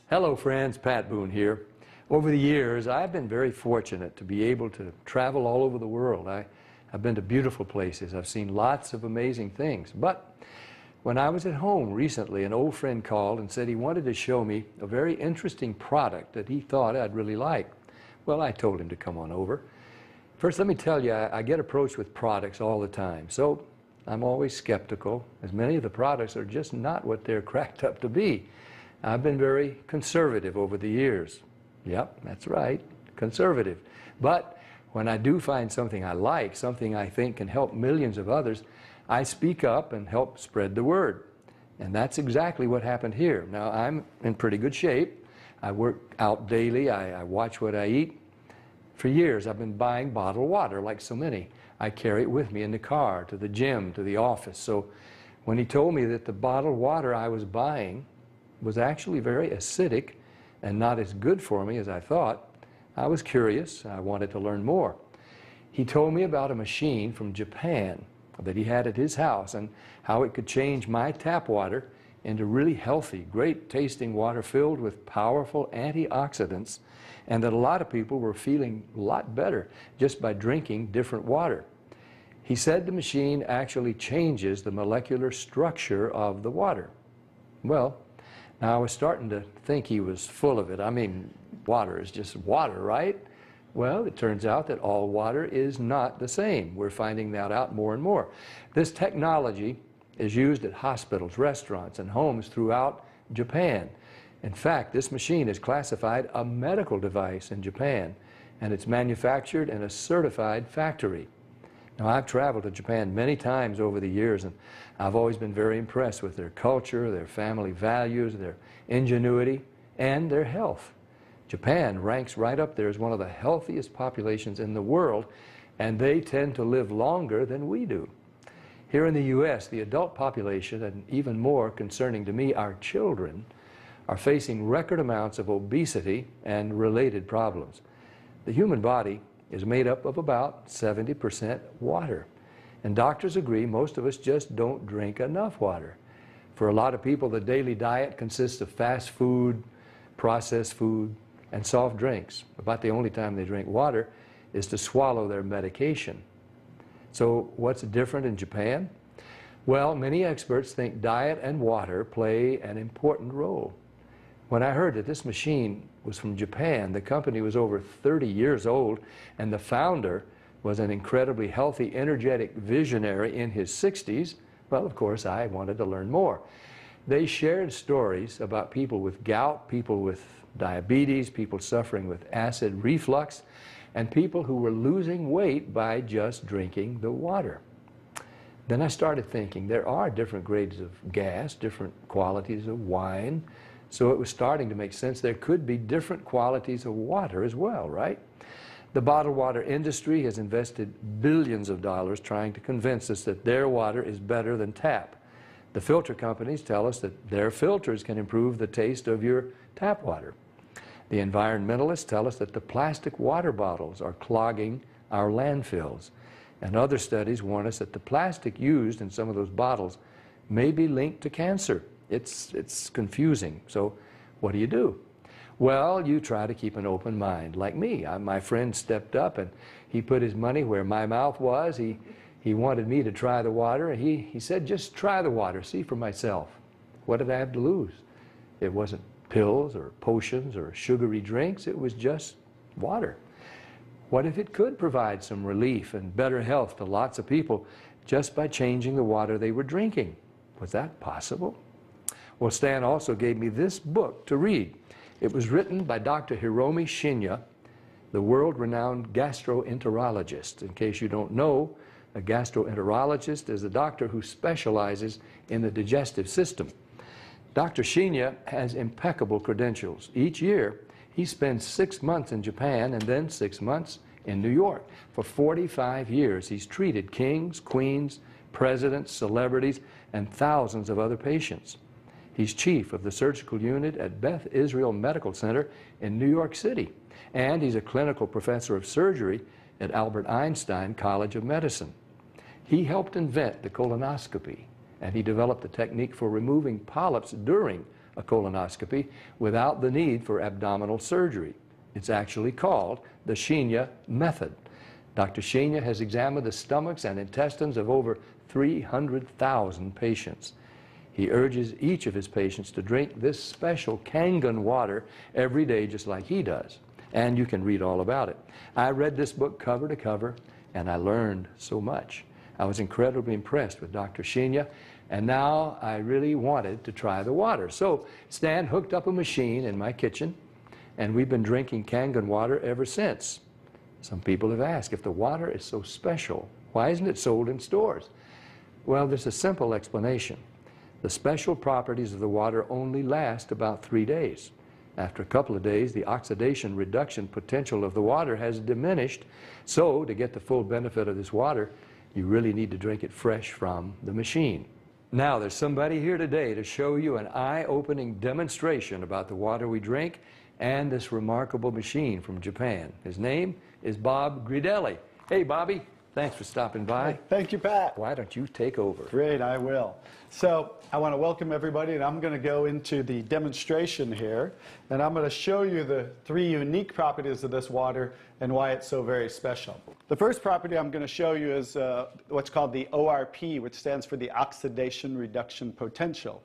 Hello friends, Pat Boone here. Over the years, I've been very fortunate to be able to travel all over the world. I've been to beautiful places. I've seen lots of amazing things. But when I was at home recently, an old friend called and said he wanted to show me a very interesting product that he thought I'd really like. Well, I told him to come on over. First, let me tell you, I get approached with products all the time, so I'm always skeptical, as many of the products are just not what they're cracked up to be. I've been very conservative over the years. Yep, that's right, conservative. But when I do find something I like, something I think can help millions of others, I speak up and help spread the word. And that's exactly what happened here. Now, I'm in pretty good shape. I work out daily. I watch what I eat. For years, I've been buying bottled water, like so many. I carry it with me in the car, to the gym, to the office. So when he told me that the bottled water I was buying was actually very acidic and not as good for me as I thought, I was curious. I wanted to learn more. He told me about a machine from Japan that he had at his house and how it could change my tap water into really healthy, great tasting water filled with powerful antioxidants, and that a lot of people were feeling a lot better just by drinking different water. He said the machine actually changes the molecular structure of the water. Well, now I was starting to think he was full of it. I mean, water is just water, right? Well, it turns out that all water is not the same. We're finding that out more and more. This technology is used at hospitals, restaurants, and homes throughout Japan. In fact, this machine is classified a medical device in Japan, and it's manufactured in a certified factory. Now, I've traveled to Japan many times over the years, and I've always been very impressed with their culture, their family values, their ingenuity, and their health. Japan ranks right up there as one of the healthiest populations in the world, and they tend to live longer than we do. Here in the U.S., the adult population, and even more concerning to me, our children, are facing record amounts of obesity and related problems. The human body is made up of about 70% water. And doctors agree most of us just don't drink enough water. For a lot of people, the daily diet consists of fast food, processed food, and soft drinks. About the only time they drink water is to swallow their medication. So what's different in Japan? Well, many experts think diet and water play an important role. When I heard that this machine was from Japan, the company was over 30 years old, and the founder was an incredibly healthy, energetic visionary in his 60s, well, of course, I wanted to learn more. They shared stories about people with gout, people with diabetes, people suffering with acid reflux, and people who were losing weight by just drinking the water. Then I started thinking there are different grades of gas, different qualities of wine, so it was starting to make sense there could be different qualities of water as well, right? The bottled water industry has invested billions of dollars trying to convince us that their water is better than tap. The filter companies tell us that their filters can improve the taste of your tap water. The environmentalists tell us that the plastic water bottles are clogging our landfills. And other studies warn us that the plastic used in some of those bottles may be linked to cancer. It's confusing. So what do? Well, you try to keep an open mind. Like me, my friend stepped up and he put his money where my mouth was. He wanted me to try the water, and he said, just try the water, see for myself. What did I have to lose? It wasn't pills or potions or sugary drinks. It was just water. What if it could provide some relief and better health to lots of people just by changing the water they were drinking? Was that possible? Well, Stan also gave me this book to read. It was written by Dr. Hiromi Shinya, the world-renowned gastroenterologist. In case you don't know, a gastroenterologist is a doctor who specializes in the digestive system. Dr. Shinya has impeccable credentials. Each year, he spends 6 months in Japan and then 6 months in New York. For 45 years, he's treated kings, queens, presidents, celebrities, and thousands of other patients. He's chief of the surgical unit at Beth Israel Medical Center in New York City, and he's a clinical professor of surgery at Albert Einstein College of Medicine. He helped invent the colonoscopy, and he developed a technique for removing polyps during a colonoscopy without the need for abdominal surgery. It's actually called the Shinya method. Dr. Shinya has examined the stomachs and intestines of over 300,000 patients. He urges each of his patients to drink this special Kangen water every day just like he does. And you can read all about it. I read this book cover to cover, and I learned so much. I was incredibly impressed with Dr. Shinya, and now I really wanted to try the water. So Stan hooked up a machine in my kitchen, and we've been drinking Kangen water ever since. Some people have asked, if the water is so special, why isn't it sold in stores? Well, there's a simple explanation. The special properties of the water only last about 3 days. After a couple of days, the oxidation reduction potential of the water has diminished. So to get the full benefit of this water, you really need to drink it fresh from the machine. Now, there's somebody here today to show you an eye-opening demonstration about the water we drink and this remarkable machine from Japan. His name is Bob Gridelli. Hey, Bobby. Thanks for stopping by. Hey, thank you, Pat. Why don't you take over? Great, I will. So I want to welcome everybody, and I'm going to go into the demonstration here, and I'm going to show you the 3 unique properties of this water and why it's so very special. The first property I'm going to show you is what's called the ORP, which stands for the oxidation reduction potential.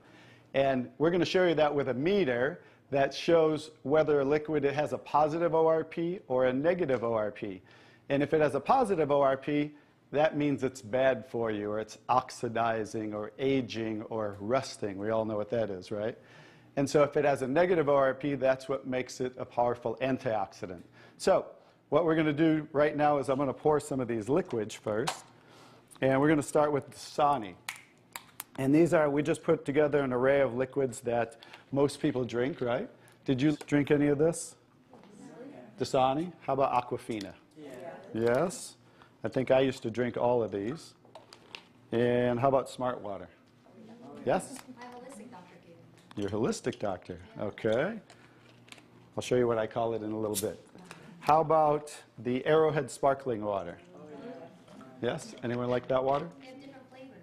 And we're going to show you that with a meter that shows whether a liquid has a positive ORP or a negative ORP. And if it has a positive ORP, that means it's bad for you, or it's oxidizing, or aging, or rusting. We all know what that is, right? And so if it has a negative ORP, that's what makes it a powerful antioxidant. So what we're going to do right now is I'm going to pour some of these liquids first. And we're going to start with Dasani. And these are, we just put together an array of liquids that most people drink, right? Did you drink any of this? Dasani? How about Aquafina? Yes. I think I used to drink all of these. And how about Smart Water? Yes? My holistic doctor gave it. Your holistic doctor. Okay. I'll show you what I call it in a little bit. How about the Arrowhead sparkling water? Yes? Anyone like that water? They have different flavors.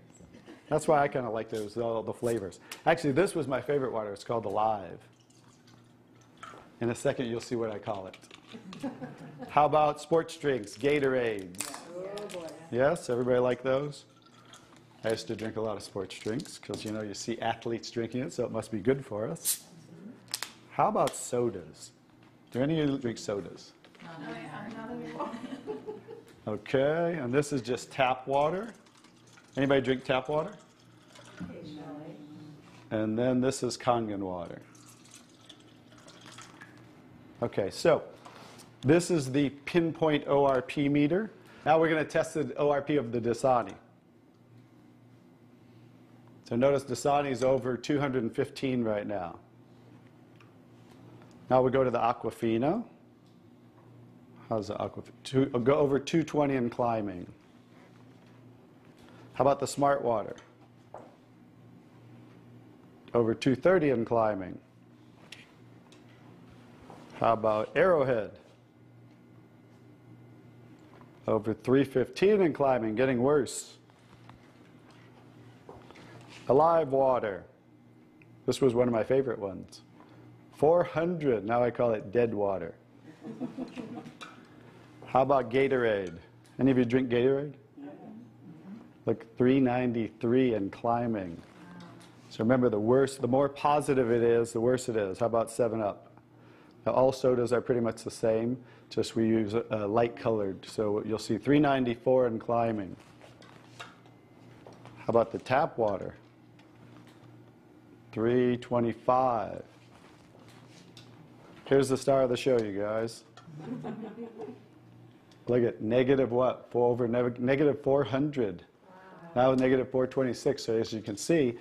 That's why I kind of liked it, was all the flavors. Actually, this was my favorite water. It's called Alive. In a second, you'll see what I call it. How about sports drinks, Gatorades? Yes, everybody like those? I used to drink a lot of sports drinks because, you know, you see athletes drinking it, so it must be good for us. How about sodas? Do any of you drink sodas? Okay, and this is just tap water. Anybody drink tap water? And then this is Kangen water. Okay, so this is the pinpoint ORP meter. Now we're going to test the ORP of the Dasani. So notice Dasani is over 215 right now. Now we go to the Aquafina. How's the Aquafina? Go over 220 and climbing. How about the Smart Water? Over 230 and climbing. How about Arrowhead? Over 315 and climbing, getting worse. Alive Water. This was one of my favorite ones. 400, now I call it dead water. How about Gatorade? Any of you drink Gatorade? Look, 393 and climbing. So remember, the more positive it is, the worse it is. How about 7-Up? Now, all sodas are pretty much the same, just we use light colored. So you'll see 394 and climbing. How about the tap water? 325. Here's the star of the show, you guys. Look at negative what? Negative 400. Now negative 426. So as you can see,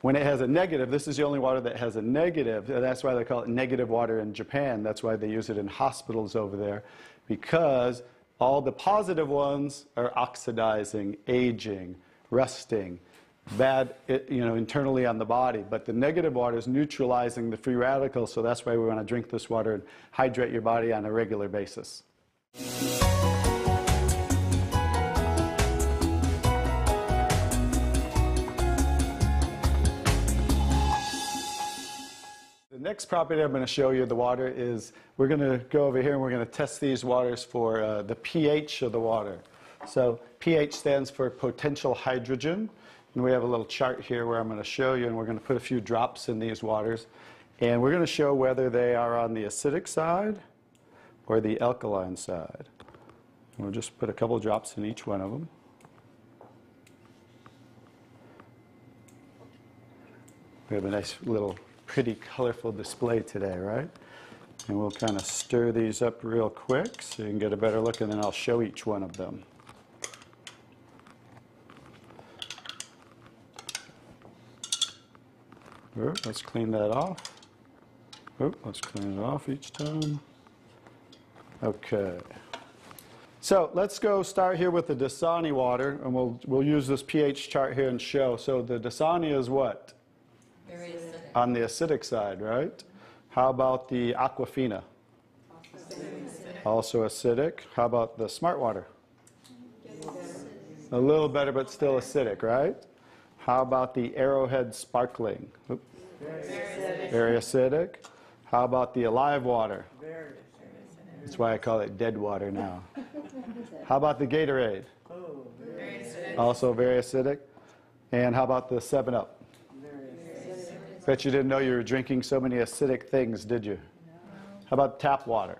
when it has a negative, this is the only water that has a negative. That's why they call it negative water in Japan. That's why they use it in hospitals over there, because all the positive ones are oxidizing, aging, rusting, bad, internally on the body. But the negative water is neutralizing the free radicals, so that's why we want to drink this water and hydrate your body on a regular basis. next property I'm going to show you of the water is we're going to go over here and we're going to test these waters for the pH of the water. So pH stands for potential hydrogen. And we have a little chart here where I'm going to show you, and we're going to put a few drops in these waters. And we're going to show whether they are on the acidic side or the alkaline side. And we'll just put a couple drops in each one of them. We have a nice little pretty colorful display today, right? And we'll kind of stir these up real quick so you can get a better look, and then I'll show each one of them. Let's clean that off. Let's clean it off each time. Okay. So let's go start here with the Dasani water, and we'll use this pH chart here and show. So the Dasani is what? Very acidic. On the acidic side, right? How about the Aquafina? Also acidic. How about the Smart Water? A little better, but still acidic, right? How about the Arrowhead Sparkling? Oop. Very acidic. How about the Alive Water? That's why I call it dead water now. How about the Gatorade? Very acidic. Also very acidic. And how about the 7-Up? Bet you didn't know you were drinking so many acidic things, did you? How about tap water?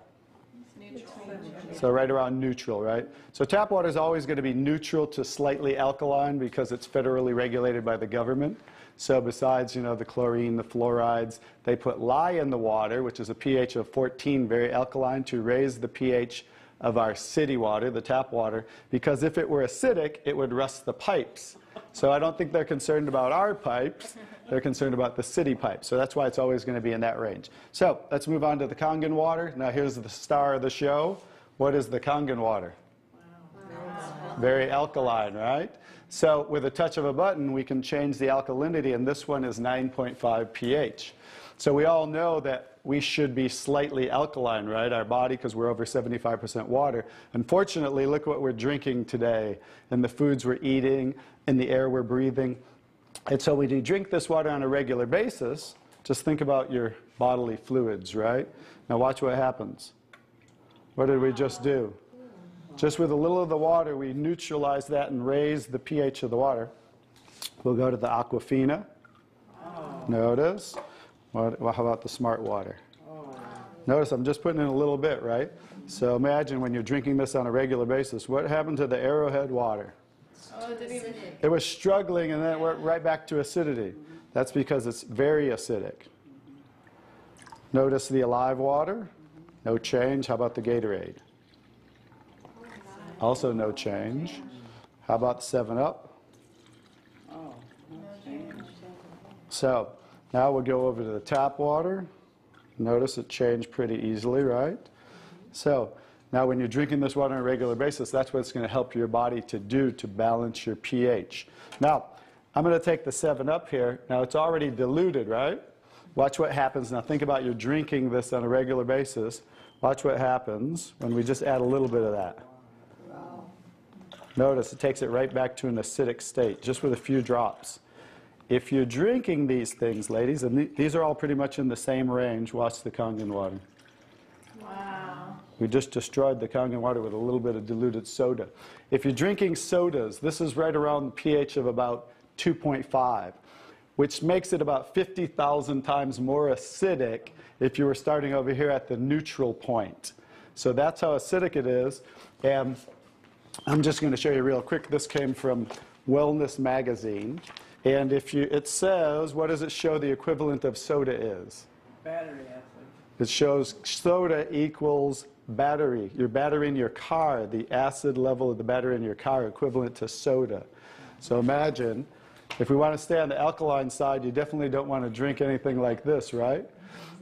So right around neutral, right? So tap water is always going to be neutral to slightly alkaline because it's federally regulated by the government. So besides, the chlorine, the fluorides, they put lye in the water, which is a pH of 14, very alkaline, to raise the pH of our city water, the tap water, because if it were acidic, it would rust the pipes. So I don't think they're concerned about our pipes. They're concerned about the city pipes. So that's why it's always going to be in that range. So let's move on to the Kangen water. Now here's the star of the show. What is the Kangen water? Very alkaline, right? So with a touch of a button, we can change the alkalinity, and this one is 9.5 pH. So we all know that we should be slightly alkaline, right? Our body, because we're over 75% water. Unfortunately, look what we're drinking today, and the foods we're eating, and the air we're breathing. And so when you drink this water on a regular basis, just think about your bodily fluids, right? Now watch what happens. What did we just do? Just with a little of the water, we neutralize that and raise the pH of the water. We'll go to the Aquafina. Notice. How about the Smart Water? Notice I'm just putting in a little bit, right? So imagine when you're drinking this on a regular basis, what happened to the Arrowhead water? It was struggling, and then it went right back to acidity. That's because it's very acidic. Notice the Alive water. No change. How about the Gatorade? Also no change. How about the 7-Up? So now we'll go over to the tap water. Notice it changed pretty easily, right? So now when you're drinking this water on a regular basis, that's what it's going to help your body to do to balance your pH. Now, I'm going to take the 7-Up here. Now it's already diluted, right? Watch what happens. Now think about you're drinking this on a regular basis. Watch what happens when we just add a little bit of that. Notice it takes it right back to an acidic state, just with a few drops. If you're drinking these things, ladies, and these are all pretty much in the same range, watch the Kangen water. Wow. We just destroyed the Kangen water with a little bit of diluted soda. If you're drinking sodas, this is right around the pH of about 2.5, which makes it about 50,000 times more acidic if you were starting over here at the neutral point. So that's how acidic it is. And I'm just going to show you real quick. This came from Wellness Magazine. And it says, what does it show the equivalent of soda is? Battery acid. It shows soda equals battery. Your battery in your car, the acid level of the battery in your car equivalent to soda. So imagine, if we want to stay on the alkaline side, you definitely don't want to drink anything like this, right?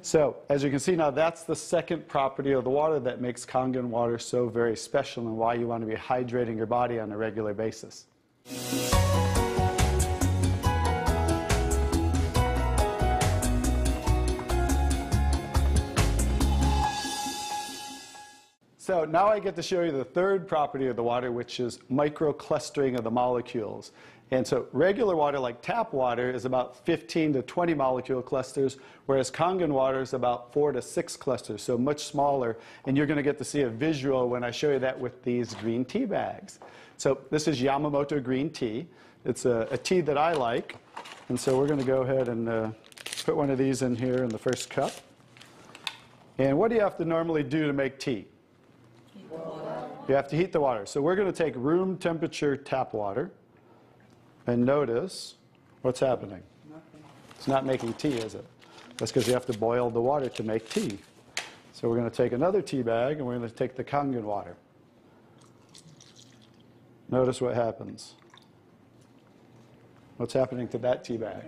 So as you can see now, that's the second property of the water that makes Kangen water so very special and why you want to be hydrating your body on a regular basis. So now I get to show you the third property of the water, which is microclustering of the molecules. And so regular water, like tap water, is about 15 to 20 molecule clusters, whereas Kangen water is about 4 to 6 clusters, so much smaller. And you're going to get to see a visual when I show you that with these green tea bags. So this is Yamamoto green tea. It's a tea that I like. And so we're going to go ahead and put one of these in here in the first cup. And what do you have to normally do to make tea? Heat the water. You have to heat the water. So we're going to take room temperature tap water. And notice what's happening. Nothing. It's not making tea, is it? That's because you have to boil the water to make tea. So we're going to take another tea bag, and we're going to take the Kangen water. Notice what happens. What's happening to that tea bag?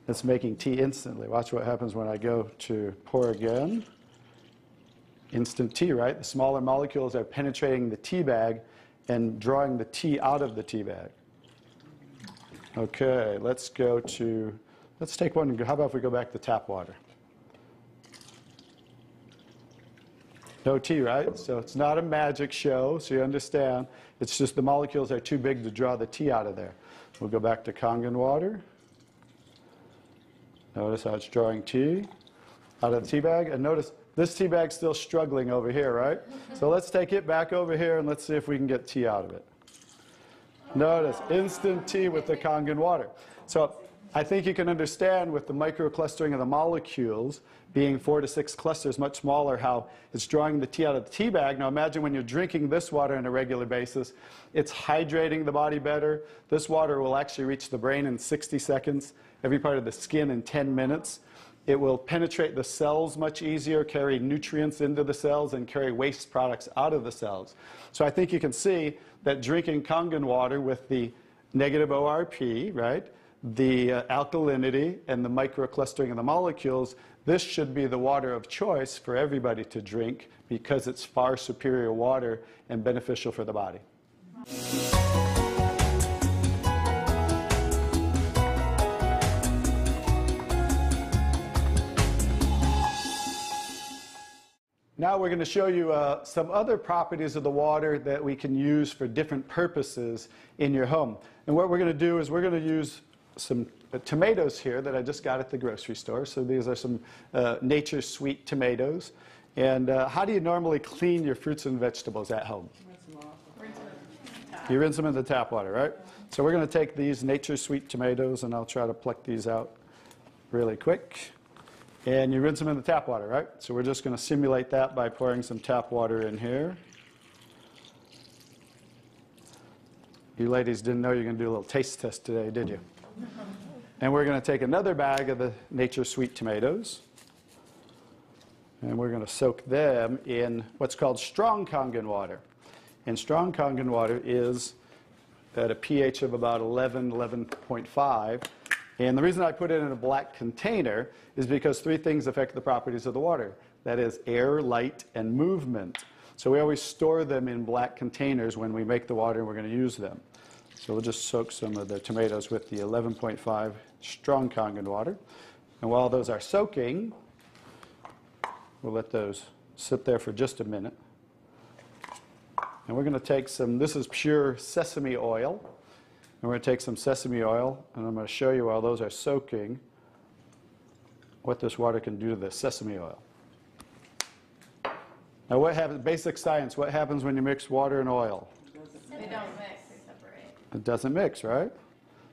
It's making tea instantly. Watch what happens when I go to pour again. Instant tea, right? The smaller molecules are penetrating the tea bag and drawing the tea out of the tea bag. Okay, let's take one. How about if we go back to tap water? No tea, right? So it's not a magic show, so you understand. It's just the molecules are too big to draw the tea out of there. We'll go back to Kangen water. Notice how it's drawing tea out of the tea bag. And notice this tea bag's still struggling over here, right? So let's take it back over here and let's see if we can get tea out of it. Notice, instant tea with the Kangen water. So I think you can understand with the microclustering of the molecules being 4 to 6 clusters, much smaller, how it's drawing the tea out of the tea bag. Now imagine when you're drinking this water on a regular basis, it's hydrating the body better. This water will actually reach the brain in 60 seconds, every part of the skin in 10 minutes. It will penetrate the cells much easier, carry nutrients into the cells, and carry waste products out of the cells. So I think you can see that drinking Kangen water with the negative ORP, right, the alkalinity, and the microclustering of the molecules, this should be the water of choice for everybody to drink because it's far superior water and beneficial for the body. Now we're going to show you some other properties of the water that we can use for different purposes in your home. And what we're going to do is we're going to use some tomatoes here that I just got at the grocery store. So these are some Nature's Sweet tomatoes. And how do you normally clean your fruits and vegetables at home? You rinse them in the tap water, right? So we're going to take these Nature's Sweet tomatoes, and I'll try to pluck these out really quick. And you rinse them in the tap water, right? So we're just going to simulate that by pouring some tap water in here. You ladies didn't know you were going to do a little taste test today, did you? And we're going to take another bag of the Nature's Sweet tomatoes. And we're going to soak them in what's called strong Kangen water. And strong Kangen water is at a pH of about 11, 11.5. And the reason I put it in a black container is because 3 things affect the properties of the water. That is air, light, and movement. So we always store them in black containers when we make the water and we're going to use them. So we'll just soak some of the tomatoes with the 11.5 strong Kangen water. And while those are soaking, we'll let those sit there for just a minute. And we're going to take some, this is pure sesame oil. And we're going to take some sesame oil, and I'm going to show you while those are soaking what this water can do to the sesame oil. Now what happens, basic science, what happens when you mix water and oil? They don't mix, they separate. It doesn't mix, right?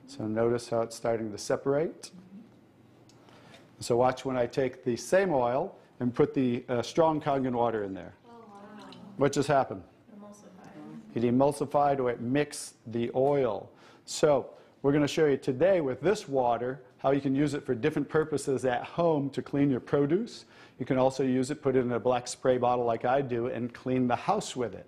So notice how it's starting to separate. So watch when I take the same oil and put the strong Kangen water in there. Oh, wow. What just happened? Emulsified. It emulsified or it mixed the oil. So we're going to show you today with this water how you can use it for different purposes at home to clean your produce. You can also use it, put it in a black spray bottle like I do, and clean the house with it.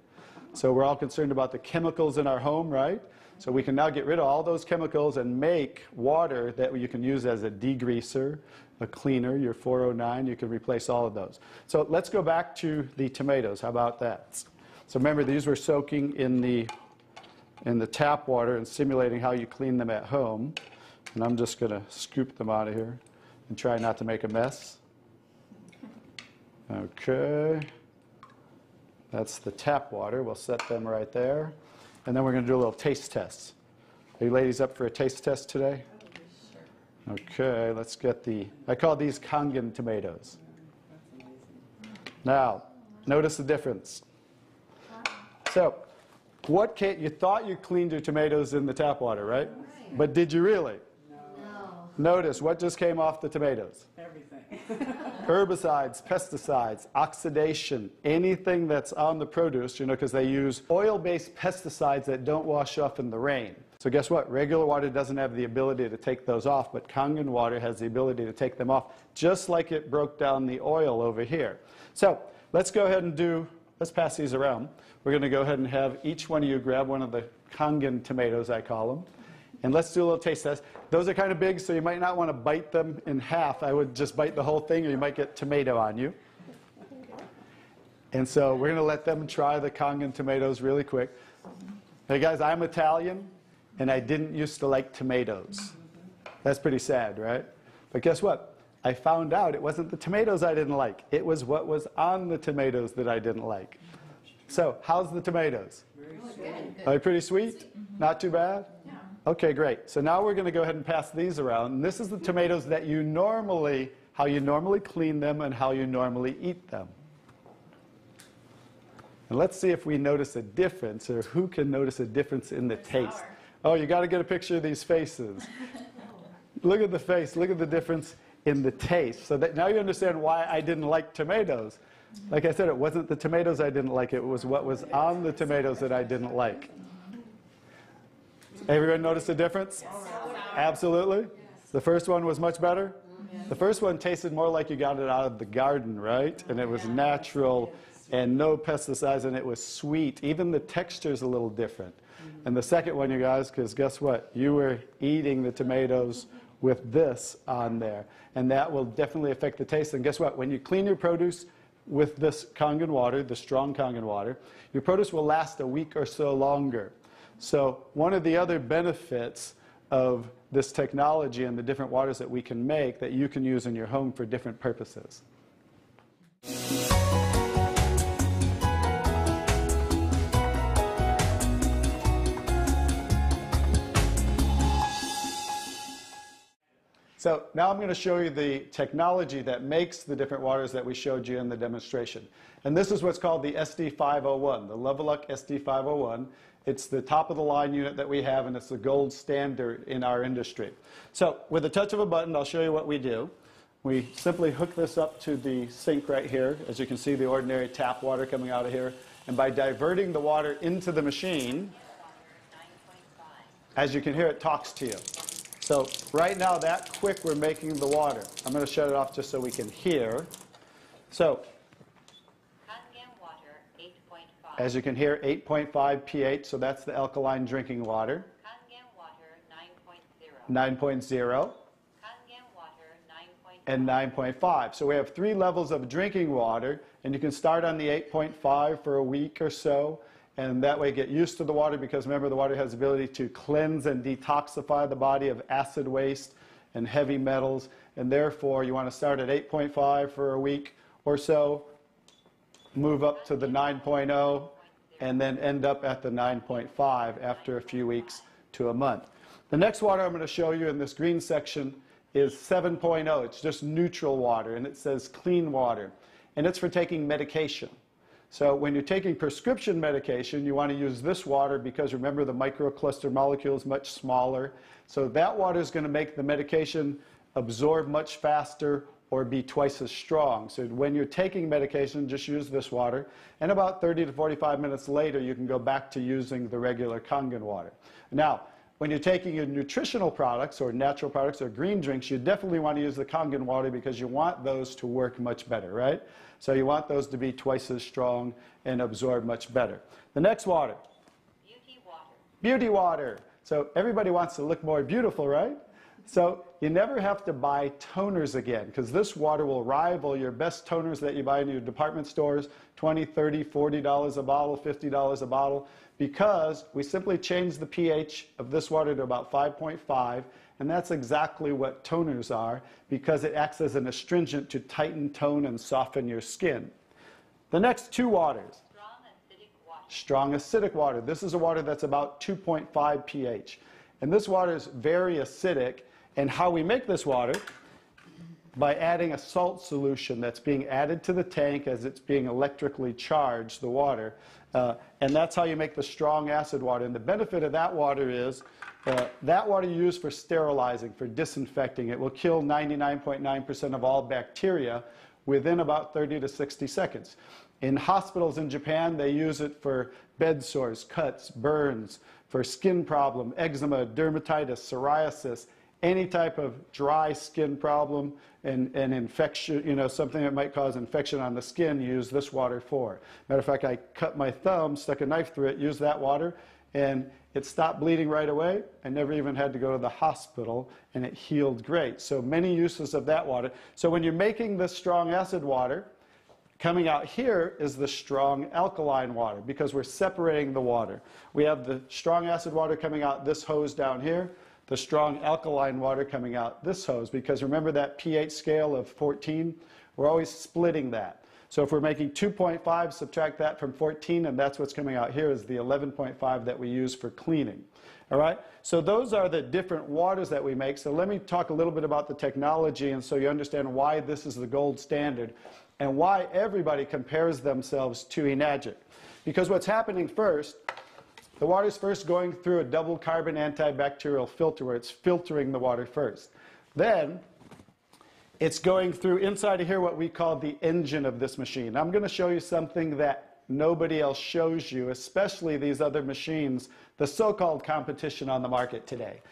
So we're all concerned about the chemicals in our home, right? So we can now get rid of all those chemicals and make water that you can use as a degreaser, a cleaner, your 409. You can replace all of those. So let's go back to the tomatoes. How about that? So remember, these were soaking in the tap water and simulating how you clean them at home. And I'm just going to scoop them out of here and try not to make a mess. Okay. That's the tap water. We'll set them right there. And then we're going to do a little taste test. Are you ladies up for a taste test today? Okay, let's get I call these Kangen tomatoes. Now, notice the difference. So, you thought you cleaned your tomatoes in the tap water, right? But did you really? No. Notice what just came off the tomatoes. Everything. Herbicides, pesticides, oxidation, anything that's on the produce, because they use oil-based pesticides that don't wash off in the rain. So guess what? Regular water doesn't have the ability to take those off, but Kangen water has the ability to take them off, just like it broke down the oil over here. So let's go ahead and let's pass these around. We're going to go ahead and have each one of you grab one of the Kangen tomatoes, I call them. And let's do a little taste test. Those are kind of big, so you might not want to bite them in half. I would just bite the whole thing, or you might get tomato on you. And so we're going to let them try the Kangen tomatoes really quick. Hey guys, I'm Italian, and I didn't used to like tomatoes. That's pretty sad, right? But guess what? I found out it wasn't the tomatoes I didn't like. It was what was on the tomatoes that I didn't like. So, how's the tomatoes? Are they pretty sweet? Not too bad? Yeah. Okay, great. So now we're going to go ahead and pass these around. And this is the tomatoes that how you normally clean them and how you normally eat them. And let's see if we notice a difference, or who can notice a difference in the taste. Sour. Oh, you got to get a picture of these faces. Look at the face. Look at the difference in the taste. So that now you understand why I didn't like tomatoes. Like I said, it wasn't the tomatoes I didn't like. It was what was on the tomatoes that I didn't like. Everyone notice the difference? Absolutely. The first one was much better? The first one tasted more like you got it out of the garden, right? And it was natural and no pesticides, and it was sweet. Even the texture's a little different. And the second one, you guys, because guess what? You were eating the tomatoes with this on there. And that will definitely affect the taste. And guess what? When you clean your produce with this Kangen water, the strong Kangen water, your produce will last a week or so longer. So one of the other benefits of this technology and the different waters that we can make that you can use in your home for different purposes. So now I'm going to show you the technology that makes the different waters that we showed you in the demonstration. And this is what's called the SD501, the Leveluck SD501. It's the top of the line unit that we have, and it's the gold standard in our industry. So with a touch of a button, I'll show you what we do. We simply hook this up to the sink right here. As you can see, the ordinary tap water coming out of here. And by diverting the water into the machine, as you can hear, it talks to you. So right now, that quick, we're making the water. I'm going to shut it off just so we can hear. So Kangen Water 8.5. as you can hear, 8.5 pH, so that's the alkaline drinking water. Kangen Water 9.0. 9.0 Kangen Water 9.5. and 9.5. So we have 3 levels of drinking water, and you can start on the 8.5 for a week or so. And that way get used to the water, because remember, the water has the ability to cleanse and detoxify the body of acid waste and heavy metals. And therefore, you want to start at 8.5 for a week or so, move up to the 9.0, and then end up at the 9.5 after a few weeks to a month. The next water I'm going to show you in this green section is 7.0. It's just neutral water, and it says clean water. And it's for taking medication. So when you're taking prescription medication, you want to use this water because remember, the microcluster molecule is much smaller. So that water is going to make the medication absorb much faster or be twice as strong. So when you're taking medication, just use this water. And about 30 to 45 minutes later, you can go back to using the regular Kangen water. Now, when you're taking your nutritional products or natural products or green drinks, you definitely want to use the Kangen water because you want those to work much better, right? So you want those to be twice as strong and absorb much better. The next water. Beauty Water. Beauty water. So everybody wants to look more beautiful, right? So you never have to buy toners again, because this water will rival your best toners that you buy in your department stores, $20, $30, $40 a bottle, $50 a bottle, because we simply change the pH of this water to about 5.5, and that's exactly what toners are, because it acts as an astringent to tighten, tone, and soften your skin. The next 2 waters. Strong strong acidic water. This is a water that's about 2.5 pH. And this water is very acidic. And how we make this water? By adding a salt solution that's being added to the tank as it's being electrically charged, the water. And that's how you make the strong acid water. And the benefit of that water is that water you use for sterilizing, for disinfecting. It will kill 99.9% of all bacteria within about 30 to 60 seconds. In hospitals in Japan, they use it for bed sores, cuts, burns, for skin problem, eczema, dermatitis, psoriasis, any type of dry skin problem and infection, you know, something that might cause infection on the skin, use this water for. Matter of fact, I cut my thumb, stuck a knife through it, used that water, and it stopped bleeding right away. I never even had to go to the hospital, and it healed great. So many uses of that water. So when you're making this strong acid water, coming out here is the strong alkaline water, because we're separating the water. We have the strong acid water coming out this hose down here, the strong alkaline water coming out this hose, because remember that pH scale of 14? We're always splitting that. So if we're making 2.5, subtract that from 14, and that's what's coming out here is the 11.5 that we use for cleaning. All right? So those are the different waters that we make. So let me talk a little bit about the technology, and so you understand why this is the gold standard and why everybody compares themselves to Enagic. Because what's happening first, the water's first going through a double carbon antibacterial filter where it's filtering the water first. Then it's going through inside of here what we call the engine of this machine. I'm going to show you something that nobody else shows you, especially these other machines, the so-called competition on the market today.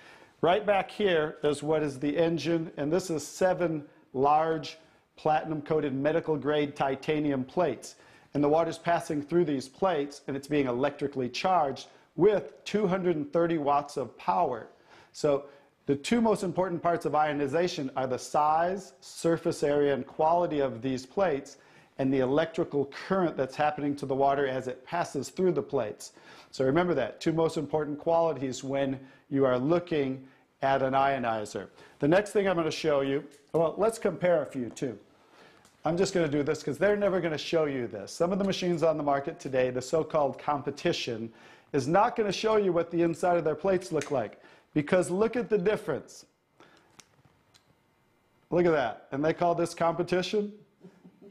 Right back here is what is the engine, and this is 7 large platinum-coated medical-grade titanium plates. And the water's passing through these plates, and it's being electrically charged with 230 watts of power. So the two most important parts of ionization are the size, surface area, and quality of these plates, and the electrical current that's happening to the water as it passes through the plates. So remember that, two most important qualities when you are looking at an ionizer. The next thing I'm going to show you, well, let's compare a few too. I'm just going to do this because they're never going to show you this. Some of the machines on the market today, the so-called competition, is not going to show you what the inside of their plates look like. Because look at the difference. Look at that. And they call this competition?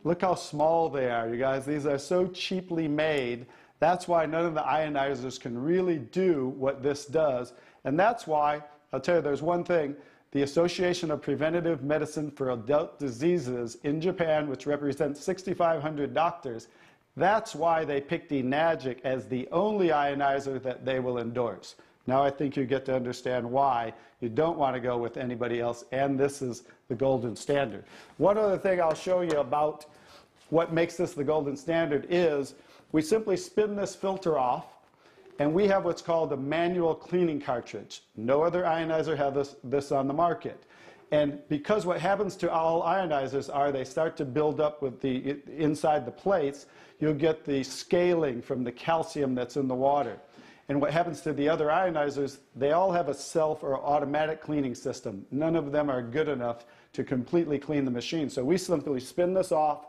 Look how small they are, you guys. These are so cheaply made. That's why none of the ionizers can really do what this does. And that's why, I'll tell you, there's one thing. The Association of Preventive Medicine for Adult Diseases in Japan, which represents 6,500 doctors, that's why they picked Enagic as the only ionizer that they will endorse. Now I think you get to understand why you don't want to go with anybody else, and this is the golden standard. One other thing I'll show you about what makes this the golden standard is we simply spin this filter off, and we have what's called a manual cleaning cartridge. No other ionizer has this on the market. And because what happens to all ionizers are they start to build up with the inside the plates, you'll get the scaling from the calcium that's in the water. And what happens to the other ionizers, they all have a self or automatic cleaning system. None of them are good enough to completely clean the machine. So we simply spin this off,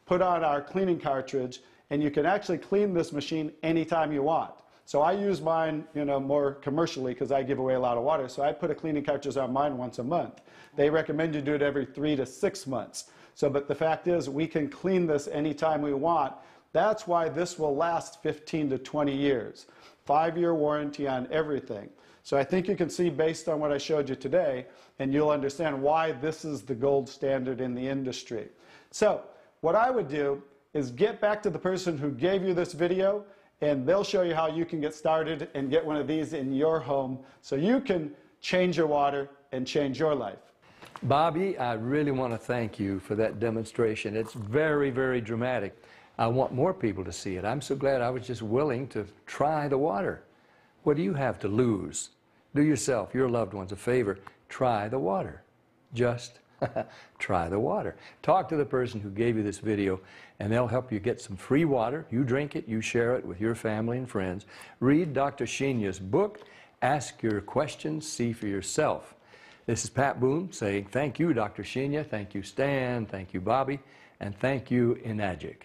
put on our cleaning cartridge, and you can actually clean this machine anytime you want. So I use mine, you know, more commercially because I give away a lot of water. So I put a cleaning cartridge on mine once a month. They recommend you do it every 3 to 6 months. So, but the fact is, we can clean this anytime we want. That's why this will last 15 to 20 years. 5-year warranty on everything. So I think you can see based on what I showed you today, and you'll understand why this is the gold standard in the industry. So what I would do is get back to the person who gave you this video, and they'll show you how you can get started and get one of these in your home so you can change your water and change your life. Bobby, I really want to thank you for that demonstration. It's very, very dramatic. I want more people to see it. I'm so glad I was just willing to try the water. What do you have to lose? Do yourself, your loved ones a favor. Try the water. Just try the water. Talk to the person who gave you this video, and they'll help you get some free water. You drink it, you share it with your family and friends. Read Dr. Sheenya's book. Ask your questions, see for yourself. This is Pat Boone saying thank you, Dr. Sheenya. Thank you, Stan. Thank you, Bobby. And thank you, Enagic.